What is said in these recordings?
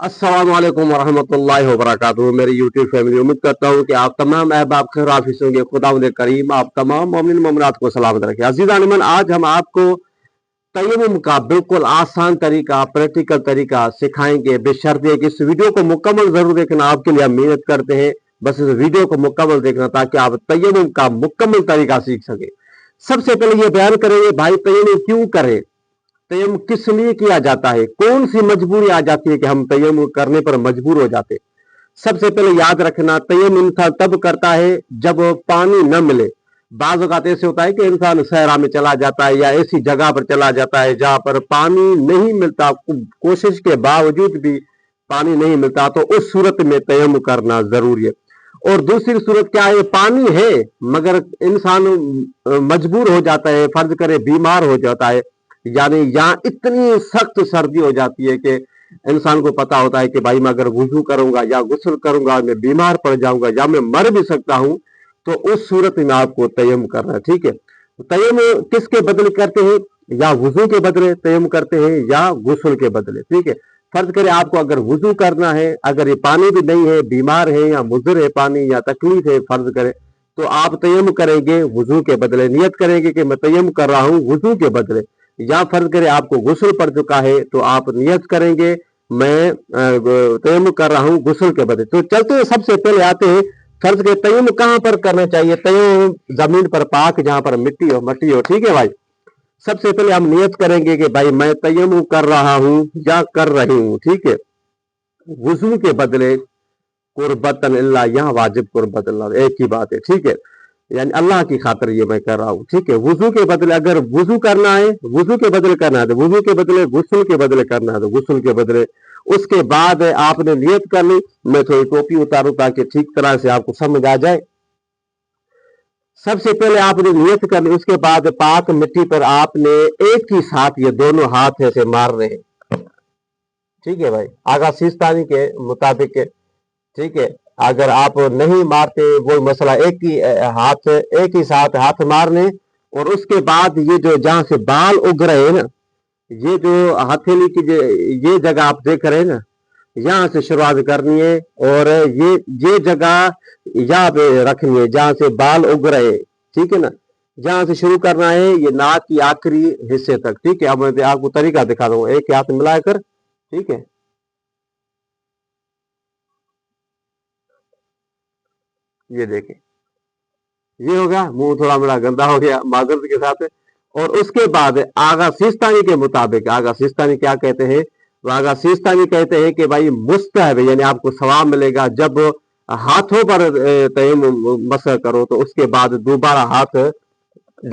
अस्सलाम वालेकुम वरहमतुल्लाहि वबरकातुहू। मेरी यूट्यूब फैमिली, उम्मीद करता हूँ कि आप तमाम अहबाब खैर हाफिज़ होंगे। खुदावंद करीम आप तमाम मोमिन मोमिनात को सलामत रखे। अज़ीज़ान ईमान, आज हम आपको तयम्मुम का बिल्कुल आसान तरीका, प्रैक्टिकल तरीका सिखाएंगे। बेशर्त कि इस वीडियो को मुकम्मल जरूर देखना। आपके लिए हम मेहनत करते हैं, बस इस वीडियो को मुकम्मल देखना ताकि आप तयम्मुम का मुकम्मल तरीका सीख सके। सबसे पहले ये बयान करेंगे भाई तयम्मुम क्यों करें, तयम्मुम किस लिए किया जाता है, कौन सी मजबूरी आ जाती है कि हम तयम्मुम करने पर मजबूर हो जाते। सबसे पहले याद रखना, तयम्मुम इंसान तब करता है जब पानी न मिले। बाज़ औक़ात ऐसे होता है कि इंसान सहरा में चला जाता है या ऐसी जगह पर चला जाता है जहां पर पानी नहीं मिलता, कोशिश के बावजूद भी पानी नहीं मिलता, तो उस सूरत में तयम्मुम करना जरूरी है। और दूसरी सूरत क्या है, पानी है मगर इंसान मजबूर हो जाता है, फर्ज करे बीमार हो जाता है, यानी यहाँ इतनी सख्त सर्दी हो जाती है कि इंसान को पता होता है कि भाई मैं अगर वुजू करूंगा या गुस्ल करूंगा मैं बीमार पड़ जाऊंगा या मैं मर भी सकता हूं, तो उस सूरत में आपको तयम्मुम करना है। ठीक है, तयम्मुम किसके बदले करते हैं, या वुजू के बदले तयम्मुम करते हैं या गुस्ल के बदले। ठीक है, फर्ज करे आपको अगर वुजू करना है, अगर ये पानी भी नहीं है, बीमार है या मुजर है पानी या तकलीफ है, फर्ज करे तो आप तयम्मुम करेंगे वुजू के बदले, नियत करेंगे कि मैं तयम्मुम कर रहा हूं वुजू के बदले। या फर्ज करे आपको गुस्ल पड़ चुका है तो आप नियत करेंगे मैं तयम्मुम कर रहा हूं गुस्ल के बदले। तो चलते हैं, सबसे पहले आते हैं फर्ज के तयम्मुम कहां पर करना चाहिए। तयम्मुम जमीन पर पाक, जहां पर मिट्टी हो, मट्टी हो। ठीक है भाई, सबसे पहले हम नियत करेंगे कि भाई मैं तयम्मुम कर रहा हूं या कर रही हूं। ठीक है, वुजू के बदले कुर्बतन इल्लाह, यहाँ वाजिब कुर्बत अल्लाह, एक ही बात है। ठीक है, यानी अल्लाह की खातिर ये मैं कर रहा हूँ। ठीक है, वुजू के बदले अगर वुजू करना है, वुजू के बदले करना है तो वुजू के बदले, गुस्ल के बदले करना है तो गुस्ल के बदले। उसके बाद आपने नियत कर ली। मैं थोड़ी टोपी उतारूं ताकि ठीक तरह से आपको समझ आ जाए। सबसे पहले आपने नियत कर ली, उसके बाद पाक मिट्टी पर आपने एक ही साथ ये दोनों हाथ ऐसे मार रहे हैं। ठीक है भाई, आगा सिस्तानी के मुताबिक। ठीक है, अगर आप नहीं मारते वो मसला, एक ही साथ हाथ मारने। और उसके बाद ये जो जहां से बाल उग रहे हैं ना, ये जो हथेली की ये जगह आप देख रहे हैं ना, यहां से शुरुआत करनी है और ये जगह यहाँ पे रखनी है जहां से बाल उग रहे हैं। ठीक है ना, जहां से शुरू करना है ये नाक की आखिरी हिस्से तक। ठीक है, अब मैं आपको तरीका दिखा दूंगा एक हाथ मिलाकर। ठीक है, ये देखें, ये हो गया। मुंह थोड़ा मेरा गंदा हो गया माजरत के साथ। और उसके बाद आगा सिस्तानी के मुताबिक, आगा सिस्तानी क्या कहते हैं, आगा सिस्तानी कहते हैं कि भाई मुस्तहब है, यानी आपको सवाब मिलेगा जब हाथों पर तयम्मुम मसह करो तो उसके बाद दोबारा हाथ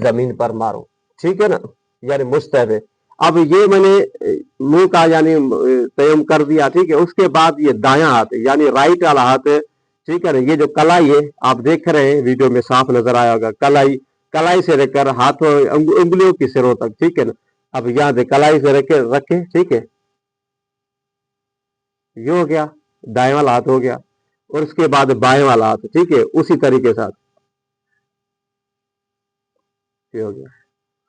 जमीन पर मारो। ठीक है ना, यानी मुस्तहब है। अब ये मैंने मुंह का यानी तयम्मुम कर दिया। ठीक है, उसके बाद ये दायां हाथ यानी राइट वाला हाथ, ठीक है ना, ये जो कलाई है आप देख रहे हैं वीडियो में साफ नजर आया होगा, कलाई, कलाई से लेकर हाथों उंगलियों की सिरों तक। ठीक है ना, अब यहाँ से कलाई से रखे। ठीक है, ये हो गया, दाएं वाला हाथ हो गया। और उसके बाद बाएं वाला हाथ। ठीक है, उसी तरीके से ये हो गया।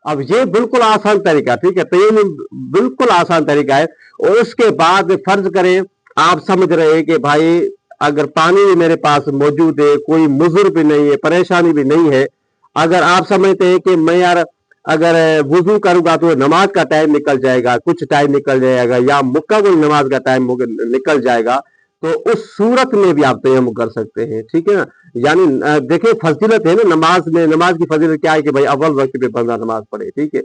अब ये बिल्कुल आसान तरीका। ठीक है, तो ये बिल्कुल आसान तरीका है। और उसके बाद फर्ज करें आप समझ रहे हैं कि भाई अगर पानी भी मेरे पास मौजूद है, कोई मुजर भी नहीं है, परेशानी भी नहीं है, अगर आप समझते हैं कि मैं यार अगर वुजू करूंगा तो नमाज का टाइम निकल जाएगा, कुछ टाइम निकल जाएगा या मुकम्मल नमाज का टाइम निकल जाएगा, तो उस सूरत में भी आप तयम्मुम कर सकते हैं। ठीक है ना, यानी देखिए फजीलत है ना नमाज में। नमाज की फजीलत क्या है कि भाई अव्वल वक्त पे बंदा नमाज पढ़े। ठीक है,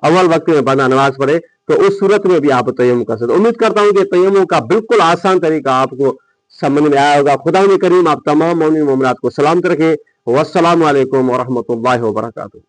अव्वल वक्त में बंदा नमाज पढ़े, तो उस सूरत में भी आप तयम्मुम कर सकते। उम्मीद करता हूँ कि तयम्मुम का बिल्कुल आसान तरीका आपको समझ में आया होगा। खुदा करीम आप तमाम मोमिन मोमिनात को सलामत रखे। वस्सलामु अलैकुम वरहमतुल्लाहि वबरकातुहू।